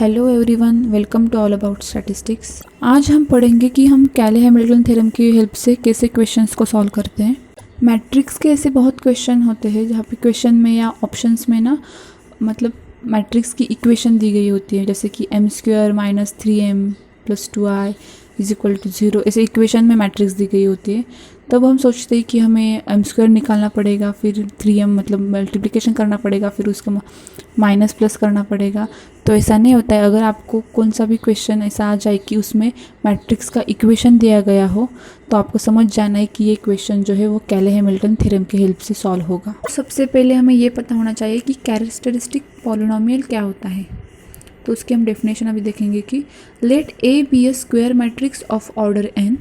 Hello everyone, welcome to all about statistics. आज हम पढ़ेंगे कि हम कैले-हैमिल्टन थ्योरम की हेल्प से कैसे क्वेश्चंस को सॉल्व करते हैं। मैट्रिक्स के ऐसे बहुत क्वेश्चन होते हैं जहाँ पे क्वेश्चन में या ऑप्शंस में ना मतलब मैट्रिक्स की इक्वेशन दी गई होती है, जैसे कि m² - 3m + 2i = 0। ऐसे इक्वेशन में मैट्रिक्स दी गई होती है। तब हम सोचते हैं कि हमें m² निकालना पड़ेगा, फिर 3m मतलब मल्टीप्लिकेशन करना पड़ेगा, फिर उसका माइनस प्लस करना पड़ेगा। तो ऐसा नहीं होता है। अगर आपको कौन सा भी क्वेश्चन ऐसा आ जाए कि उसमें मैट्रिक्स का इक्वेशन दिया गया हो, तो आपको समझ जाना है कि ये क्वेश्चन जो है वो कैले-हैमिल्टन थ्योरम की हेल्प से सॉल्व होगा। सबसे पहले हमें ये पता होना चाहिए कि कैरेक्टरिस्टिक पॉलिनोमियल क्या होता है। तो उसकी हम डेफिनेशन अभी देखेंगे कि let A be a square matrix of order n,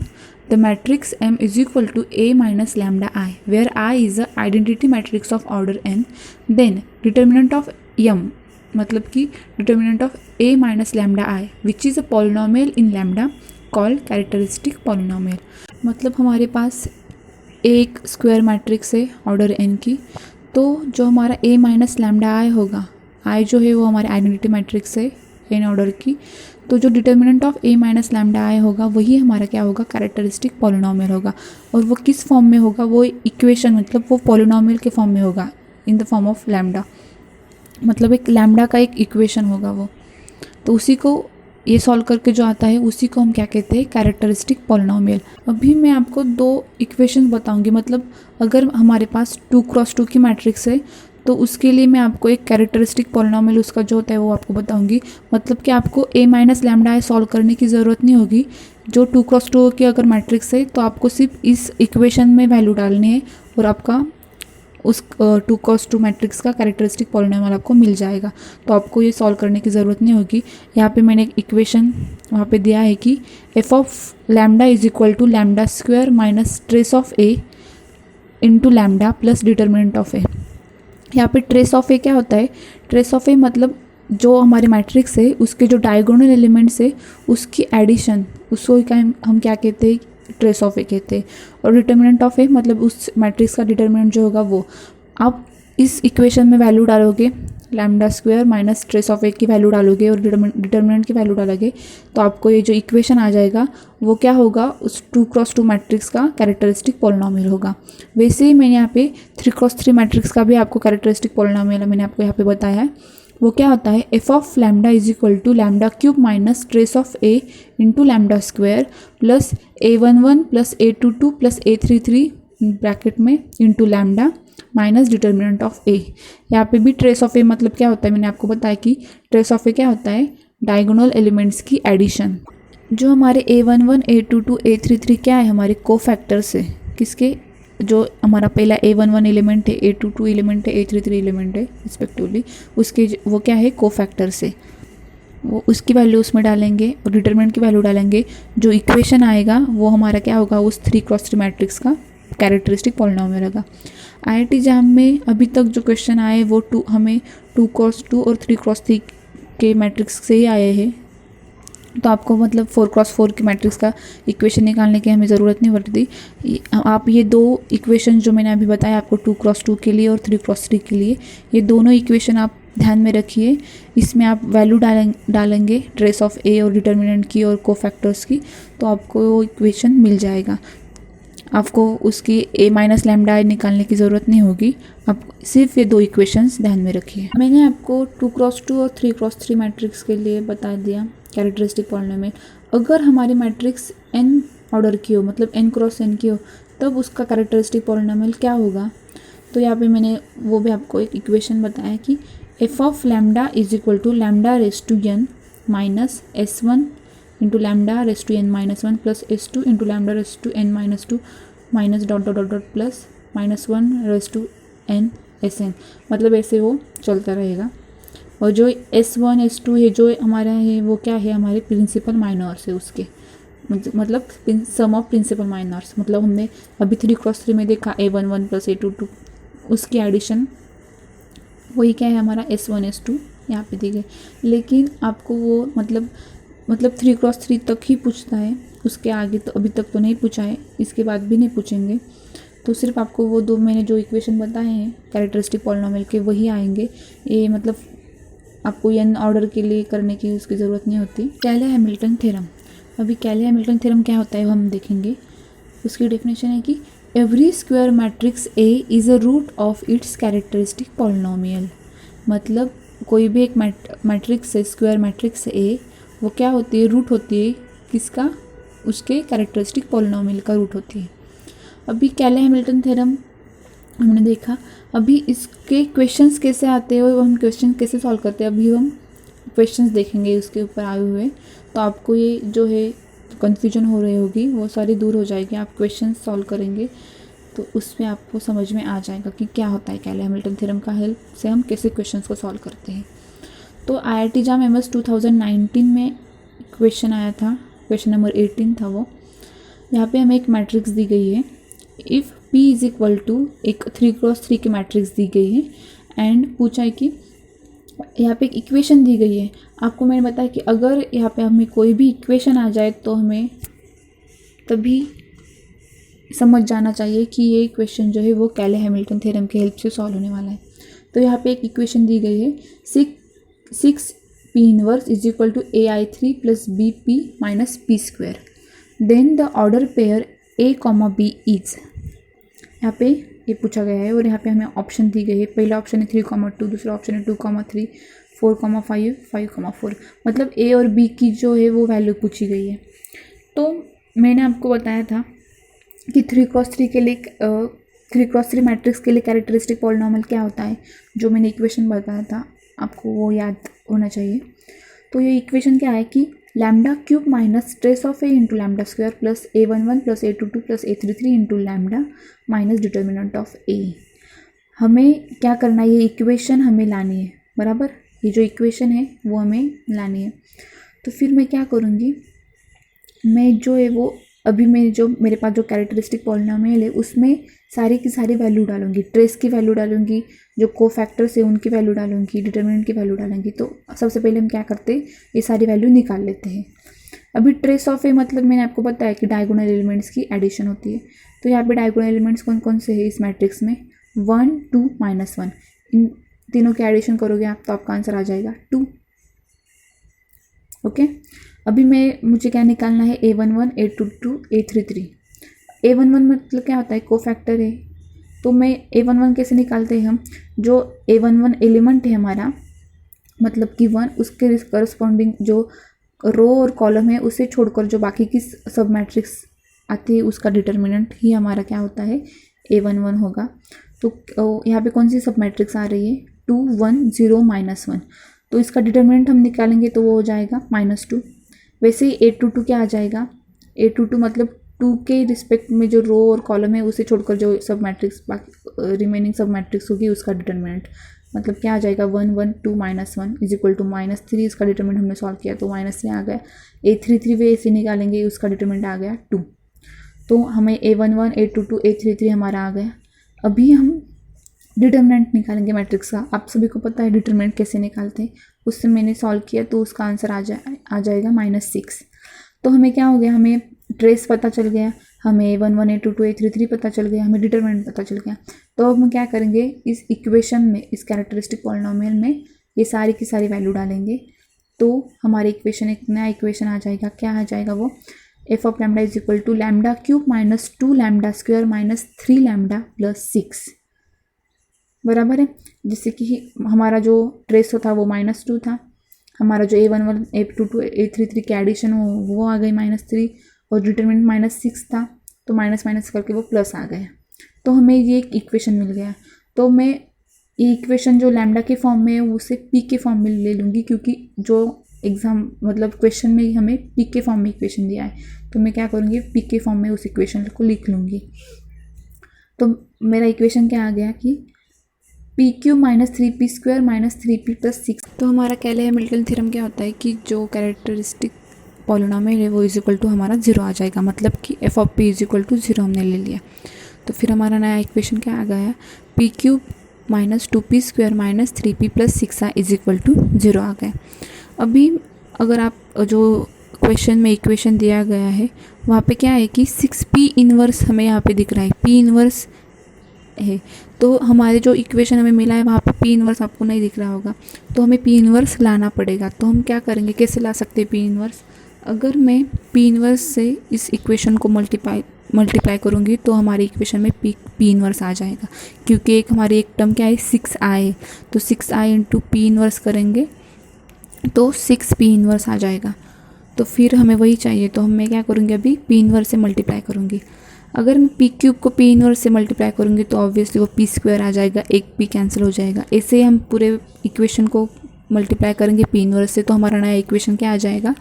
the matrix M is equal to A minus lambda I, where I is a identity matrix of order n, then determinant of M मतलब कि determinant of A minus lambda I which is a polynomial in lambda called characteristic polynomial। मतलब हमारे पास एक square matrix है order n की, तो जो हमारा A माइनस लैम्डा I होगा, I जो है वो हमारे आइडेंटिटी मैट्रिक्स है n ऑर्डर की, तो जो determinant of A minus lambda I होगा वही हमारा क्या होगा, कैरेक्टरिस्टिक पॉलिनोमियल होगा। और वो किस फॉर्म में होगा, वो इक्वेशन मतलब वो पॉलिनोमियल के फॉर्म में होगा, in the form of lambda, मतलब एक लैम्डा का एक इक्वेशन होगा वो। तो उसी को ये सॉल्व करके जो आता है उसी को हम क्या कहते हैं, कैरेक्टरिस्टिक पॉलिनोमियल। अभी मैं आपको दो इक्वेशन बताऊंगी। मतलब अगर हमारे पास 2x2 की मैट्रिक्स है तो उसके लिए मैं आपको एक कैरेक्टरिस्टिक पॉलिनोमियल उसका जो होता है वो आपको बताऊंगी। मतलब कि आपको A minus lambda I solve करने की ज़रूरत नहीं होगी। जो 2x2 की अगर मैट्रिक्स है तो आपको सिर्फ इस इक्वेशन में वैल्यू डालनी है और आपका उस 2x2 मैट्रिक्स का कैरेक्टरिस्टिक पॉलिनोमियल आपको मिल जाएगा। तो आपको ये सॉल्व करने की ज़रूरत नहीं होगी। यहाँ पे मैंने एक इक्वेशन वहाँ पे दिया है कि f of lambda is equal to lambda square minus trace of a into lambda plus determinant of a। यहाँ पे ट्रेस ऑफ ए क्या होता है, ट्रेस ऑफ ए मतलब जो हमारे मैट्रिक्स है उसके जो डायगोनल एलिमेंट्स है उसकी एडिशन, उसको हम क्या कहते हैं, ट्रेस ऑफ ए कहते हैं। और डिटर्मिनेंट ऑफ ए मतलब उस मैट्रिक्स का डिटर्मिनेंट जो होगा वो। आप इस इक्वेशन में वैल्यू डालोगे, lambda square minus trace of A की वैल्यू डालोगे और डिटर्मिनेंट की वैल्यू डालोगे, तो आपको ये जो इक्वेशन आ जाएगा वो क्या होगा, उस 2x2 मैट्रिक्स का कैरेक्टरिस्टिक पॉलिनोमियल होगा। वैसे ही मैंने यहाँ पे 3x3 मैट्रिक्स का भी आपको कैरेक्टरिस्टिक पॉलिनोमियल मैंने आपको यहाँ पे बताया है। वो क्या होता है, f of lambda is equal to lambda cube minus trace of a into lambda square plus a11 plus a22 plus a33 bracket में into lambda minus determinant of a। यहाँ पे भी ट्रेस ऑफ a मतलब क्या होता है, मैंने आपको बताया कि ट्रेस ऑफ a क्या होता है, डायगोनल एलिमेंट्स की एडिशन। जो हमारे a11 a22 a33 क्या है, हमारे कोफैक्टर्स है। किसके, जो हमारा पहला a11 एलिमेंट है, a22 एलिमेंट है, a33 एलिमेंट है रिस्पेक्टिवली, उसके वो क्या है, कोफैक्टर्स है। वो उसकी वैल्यू उसमें डालेंगे और डिटर्मिनेंट की वैल्यू डालेंगे। जो इक्वेशन आएगा वो हमारा क्या होगा, उस 3x3 मैट्रिक्स का कैरेक्टरिस्टिक पॉलिनोमियल होगा। IIT एग्जाम में अभी तक जो क्वेश्चन आए वो हमें 2x2 और 3x3 के मैट्रिक्स से ही आए हैं। तो आपको मतलब 4x4 की मैट्रिक्स का इक्वेशन निकालने की हमें ज़रूरत नहीं पड़ती। आप ये दो इक्वेशन जो मैंने अभी बताया आपको 2x2 के लिए और 3x3 के लिए, ये दोनों इक्वेशन आप ध्यान में रखिए। इसमें आप वैल्यू डालेंगे ट्रेस ऑफ a और डिटर्मिनेंट की और कोफैक्टर्स की, तो आपको वो इक्वेशन मिल जाएगा। आपको उसकी A माइनस लैम्डा I निकालने की ज़रूरत नहीं होगी। आप सिर्फ ये दो इक्वेशंस ध्यान में रखिए। मैंने आपको 2x2 और 3x3 मैट्रिक्स के लिए बता दिया कैरेक्टरिस्टिक पॉलिनोमियल। अगर हमारी मैट्रिक्स n ऑर्डर की हो, मतलब n क्रॉस n की हो, तब उसका कैरेक्टरिस्टिक पॉलिनोमियल क्या होगा। तो यहाँ पे मैंने वो भी आपको एक इक्वेशन बताया कि f of lambda is equal to lambda raise to n minus s1 into lambda raise to n minus 1 plus s2 into lambda raise to n minus 2 minus dot dot dot dot plus -1 raise to n sn। मतलब ऐसे वो चलता रहेगा। और जो s1 s2 है जो हमारा है वो क्या है, हमारे प्रिंसिपल माइनर्स है उसके, मतलब सम ऑफ प्रिंसिपल माइनर्स। मतलब हमने अभी 3x3 में देखा a11 प्लस a22, उसकी एडिशन वही क्या है, हमारा s1 s2 यहाँ पे दी गई। लेकिन आपको वो मतलब 3x3 तक ही पूछता है, उसके आगे तो अभी तक तो नहीं पूछा है, इसके बाद भी नहीं पूछेंगे। तो सिर्फ आपको वो दो मैंने जो इक्वेशन बताए हैं कैरेक्टरिस्टिक पॉलिनोमियल के वही आएंगे। ये मतलब आपको n ऑर्डर के लिए करने की उसकी ज़रूरत नहीं होती। कैले हैमिल्टन थ्योरम, अभी कैले हैमिल्टन थ्योरम क्या होता है वो हम देखेंगे। उसकी डेफिनेशन है कि every square matrix A is a root of its characteristic polynomial. मतलब कोई भी एक मैट्रिक्स है, स्क्वायर मैट्रिक्स ए, वो क्या होती है, रूट होती है किसका, उसके कैरेक्टरिस्टिक पॉलिनोमियल का रूट होती है। अभी कैले हैमिल्टन थ्योरम हमने देखा। अभी इसके क्वेश्चंस कैसे आते हैं और हम क्वेश्चन कैसे सॉल्व करते हैं, अभी हम क्वेश्चंस देखेंगे उसके ऊपर आए हुए। तो आपको ये जो है कन्फ्यूजन हो रही होगी वो सारी दूर हो जाएगी। आप क्वेश्चन सॉल्व करेंगे तो उसमें आपको समझ में आ जाएगा कि क्या होता है कैले हैमिल्टन थ्योरम का हेल्प से हम कैसे क्वेश्चंस को सॉल्व करते हैं। तो IIT JAM MS 2019 में क्वेश्चन आया था, क्वेश्चन नंबर 18 था वो। यहाँ पे हमें एक मैट्रिक्स दी गई है, if P is equal to एक 3x3 की मैट्रिक्स दी गई है एंड पूछा है कि यहाँ पे एक इक्वेशन दी गई है। आपको मैंने बताया कि अगर यहाँ पे हमें कोई भी इक्वेशन आ जाए तो हमें तभी समझ जाना चाहिए कि ये इक्वेशन जो है वो कैले हैमिल्टन थ्योरम की हेल्प से सॉल्व होने वाला है। तो यहाँ पे एक इक्वेशन दी गई है, 6P inverse is equal to AI3 plus BP minus P square, then the order pair A, B is. यहाँ पे ये पूछा गया है और यहाँ पे हमें ऑप्शन दी गई है। पहला ऑप्शन है 3, 2, दूसरा ऑप्शन है 2, 3, 4, 5, 5, 4। मतलब A और B की जो है वो वैल्यू पूछी गई है। तो मैंने आपको बताया था कि 3x3 के लिए 3x3 मैट्रिक्स के लिए कैरेक्टरिस्टिक पॉलिनोमियल क्या होता है, जो मैंने इक्वेशन बताया था आपको वो याद होना चाहिए। तो ये इक्वेशन क्या है कि lambda cube minus trace of A into lambda square plus A11 plus A22 plus A33 into lambda minus determinant of A. हमें क्या करना है, ये इक्वेशन हमें लानी है, बराबर। ये जो इक्वेशन है वो हमें लानी है। तो फिर मैं क्या करूँगी, मैं जो है वो अभी मैं जो मेरे पास जो कैरेक्टरिस्टिक पॉलिनोमियल है उसमें सारी की सारी वैल्यू डालूंगी, ट्रेस की वैल्यू डालूंगी, जो कोफैक्टर्स है उनकी वैल्यू डालूंगी, डिटर्मिनेंट की वैल्यू डालूंगी। तो सबसे पहले हम क्या करते हैं, ये सारी वैल्यू निकाल लेते हैं। अभी ट्रेस ऑफ ए मतलब मैंने आपको बताया कि डायगोनल एलिमेंट्स की एडिशन होती है। तो यहाँ पे डायगोनल एलिमेंट्स कौन कौन से हैं इस मैट्रिक्स में, 1, 2, -1। इन तीनों की एडिशन करोगे आप तो आपका आंसर आ जाएगा 2। ओके, अभी मुझे क्या निकालना है, A11, A22, A33। A11 मतलब क्या होता है, कोफैक्टर है। तो मैं A11 कैसे निकालते हैं हम, जो A11 एलिमेंट है हमारा मतलब कि 1, उसके करस्पॉन्डिंग जो रो और कॉलम है उसे छोड़कर जो बाकी की सब मैट्रिक्स आती है उसका डिटर्मिनेंट ही हमारा क्या होता है, A11 होगा। तो यहाँ पे कौन सी सब मैट्रिक्स आ रही है, 2, 1, 0, -1। तो इसका डिटर्मिनेंट हम निकालेंगे तो वो हो जाएगा -2। वैसे ही A22 क्या आ जाएगा, A22 मतलब 2 के रिस्पेक्ट में जो रो और कॉलम है उसे छोड़कर जो सब मैट्रिक्स बाकी रिमेनिंग सब मैट्रिक्स होगी उसका डिटर्मिनेंट मतलब क्या आ जाएगा, 1, 1, 2, -1 इज इक्वल टू -3। इसका डिटर्मिनेंट हमने सॉल्व किया तो -3 आ गया। A33 वे ऐसे निकालेंगे, उसका डिटर्मिनेंट आ गया 2। तो हमें A11, A22, A33 हमारा आ गया। अभी हम डिटर्मिनेंट निकालेंगे मैट्रिक्स का। आप सभी को पता है डिटर्मिनेंट कैसे निकालते हैं, उससे मैंने सॉल्व किया तो उसका आंसर आ जाएगा -6। तो हमें क्या हो गया, हमें ट्रेस पता चल गया, हमें A11, A22, A33 पता चल गया, हमें डिटर्मिनेंट पता चल गया। तो अब हम क्या करेंगे, इस इक्वेशन में, इस कैरेक्टरिस्टिक पॉलिनोमियल में ये सारी की सारी वैल्यू डालेंगे तो हमारी इक्वेशन, एक नया इक्वेशन आ जाएगा। क्या आ जाएगा वो, f of lambda is equal to lambda cube minus 2 lambda square minus 3 lambda plus 6, बराबर है। जिससे कि हमारा जो ट्रेस था वो -2 था, हमारा जो A11, A22, A33 की एडिशन वो आ गई -3 और डिटरमिनेंट -6 था तो माइनस माइनस करके वो प्लस आ गया। तो हमें ये एक इक्वेशन मिल गया। तो मैं ये इक्वेशन जो लैम्डा के फॉर्म में है उसे पी के फॉर्म में ले लूँगी, क्योंकि जो एग्ज़ाम मतलब क्वेश्चन में हमें पी के फॉर्म में इक्वेशन दिया है तो मैं क्या करूँगी, पी के फॉर्म में उस इक्वेशन को लिख लूँगी। तो मेरा इक्वेशन क्या आ गया कि PQ minus 3P square minus 3P plus 6। तो हमारा कैले हैमिल्टन थ्योरम क्या होता है कि जो कैरेक्टरिस्टिक पॉलिनोमियल है वो इज इक्वल टू हमारा 0 आ जाएगा, मतलब कि f of p is equal to 0 हमने ले लिया। तो फिर हमारा नया इक्वेशन क्या आ गया, PQ minus 2P square minus 3P plus 6 is equal to 0 आ गया। अभी अगर आप जो क्वेश्चन में इक्वेशन दिया गया है वहाँ पे क्या है कि 6P इनवर्स हमें यहाँ पे दिख रहा है। P इनवर्स है, तो हमारे जो इक्वेशन हमें मिला है वहाँ पे पी इनवर्स आपको नहीं दिख रहा होगा, तो हमें पी इनवर्स लाना पड़ेगा। तो हम क्या करेंगे, कैसे ला सकते हैं पी इनवर्स? अगर मैं पी इनवर्स से इस इक्वेशन को मल्टीप्लाई करूँगी तो हमारी इक्वेशन में पी इनवर्स आ जाएगा, क्योंकि एक हमारी एक टर्म क्या है 6i, तो 6i इंटू पी इनवर्स करेंगे तो 6p इनवर्स आ जाएगा। तो फिर हमें वही चाहिए, तो मैं क्या करूँगी, अभी पी इनवर्स से मल्टीप्लाई करूँगी। अगर मैं पी क्यूब को पी इनवर्स से मल्टीप्लाई करूँगी तो ऑब्वियसली वो पी स्क्वायर आ जाएगा, एक पी कैंसिल हो जाएगा। ऐसे ही हम पूरे इक्वेशन को मल्टीप्लाई करेंगे पी इनवर्स से, तो हमारा नया इक्वेशन क्या आ जाएगा,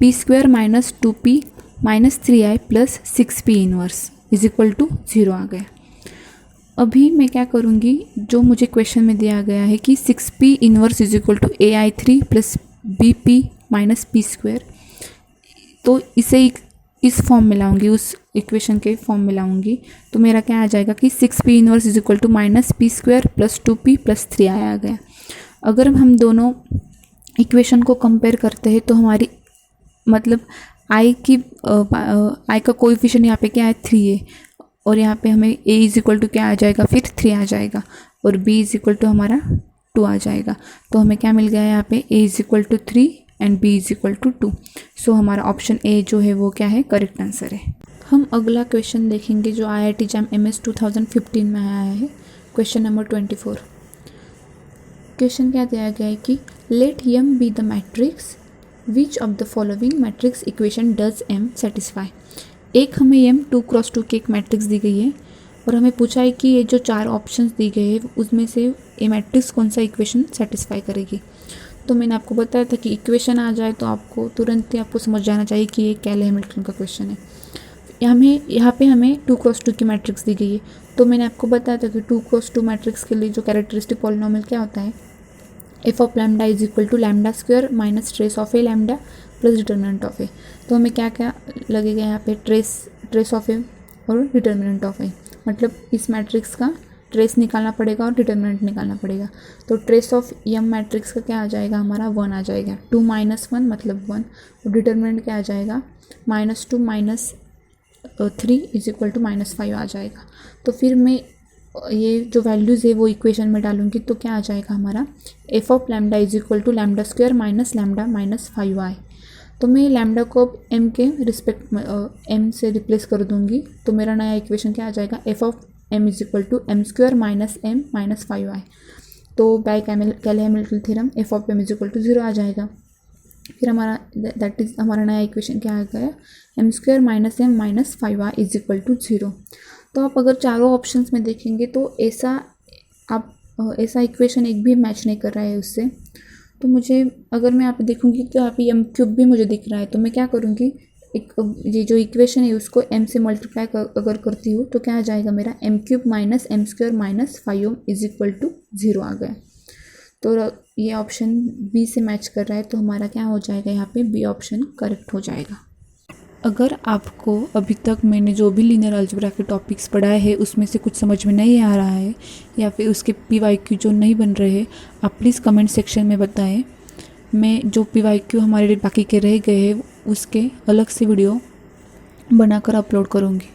P square minus 2p minus 3i plus 6p inverse is equal to 0 आ गया। अभी मैं क्या करूँगी, जो मुझे क्वेश्चन में दिया गया है कि 6p inverse is equal to ai3 plus bp minus P square, तो इसे इस फॉर्म में लाऊंगी, उस इक्वेशन के फॉर्म में लाऊंगी, तो मेरा क्या आ जाएगा कि 6p inverse is equal to minus P square plus 2p plus 3i आ गया। अगर हम दोनों इक्वेशन को कंपेयर करते हैं तो हमारी मतलब आई का कोएफिशिएंट यहाँ पे क्या है 3 है, और यहाँ पे हमें a इज इक्वल टू क्या आ जाएगा, फिर 3 आ जाएगा, और b इज इक्वल टू हमारा 2 आ जाएगा। तो हमें क्या मिल गया है यहाँ पे, a is equal to 3 and b is equal to 2। So हमारा ऑप्शन ए जो है वो क्या है, करेक्ट आंसर है। हम अगला क्वेश्चन देखेंगे जो IIT JAM MS 2015 में आया है, क्वेश्चन नंबर 24। क्वेश्चन क्या दिया गया है कि let m be the matrix which of the following matrix equation does m satisfy. एक हमें m 2x2 की एक मैट्रिक्स दी गई है और हमें पूछा है कि ये जो 4 ऑप्शंस दी गए हैं उसमें से ये मैट्रिक्स कौन सा इक्वेशन सेटिस्फाई करेगी। तो मैंने आपको बताया था कि इक्वेशन आ जाए तो आपको तुरंत ही आपको समझ जाना चाहिए कि ये कैले हैमिल्टन का क्वेश्चन है। यहाँ पे हमें 2x2 की मैट्रिक्स दी गई है, तो मैंने आपको बताया था कि 2x2 मैट्रिक्स के लिए जो कैरेक्टरिस्टिक पॉलिनोमियल क्या होता है, F of lambda is equal to lambda square minus trace of A lambda plus determinant of A. तो हमें क्या क्या लगेगा यहाँ पे, ट्रेस ऑफ ए और डिटर्मिनेंट ऑफ ए, मतलब इस मैट्रिक्स का ट्रेस निकालना पड़ेगा और डिटर्मिनेंट निकालना पड़ेगा। तो ट्रेस ऑफ एम मैट्रिक्स का क्या आ जाएगा, हमारा 1 आ जाएगा, 2 माइनस 1 मतलब 1, और डिटर्मिनेंट क्या आ जाएगा, -2 माइनस 3 इज इक्वल टू -5 आ जाएगा। तो फिर मैं ये जो वैल्यूज़ है वो इक्वेशन में डालूंगी, तो क्या आ जाएगा हमारा, F of lambda is equal to lambda square minus lambda minus 5i। तो मैं लैम्डा को अब m के रिस्पेक्ट में m से रिप्लेस कर दूंगी, तो मेरा नया इक्वेशन क्या आ जाएगा, F of m is equal to m square minus m minus 5i। तो by Cayley Hamilton theorem F of m is equal to 0 आ जाएगा। फिर हमारा दैट इज हमारा नया इक्वेशन क्या आ गया, m square minus m minus 5i is equal to 0। तो आप अगर चारों ऑप्शंस में देखेंगे तो ऐसा इक्वेशन एक भी मैच नहीं कर रहा है उससे। तो मुझे अगर मैं यहाँ पे देखूँगी तो यहाँ पे एम क्यूब भी मुझे दिख रहा है, तो मैं क्या करूँगी, ये जो इक्वेशन है उसको m से मल्टीप्लाई अगर करती हूँ तो क्या आ जाएगा मेरा, m cube minus m square minus 5m is equal to 0 आ गया। तो ये ऑप्शन बी से मैच कर रहा है, तो हमारा क्या हो जाएगा, यहाँ पे बी ऑप्शन करेक्ट हो जाएगा। अगर आपको अभी तक मैंने जो भी लीनियर अलजेब्रा के टॉपिक्स पढ़ाए हैं उसमें से कुछ समझ में नहीं आ रहा है या फिर उसके PYQ जो नहीं बन रहे हैं, आप प्लीज़ कमेंट सेक्शन में बताएं। मैं जो PYQ हमारे बाकी के रह गए हैं उसके अलग से वीडियो बनाकर अपलोड करूँगी।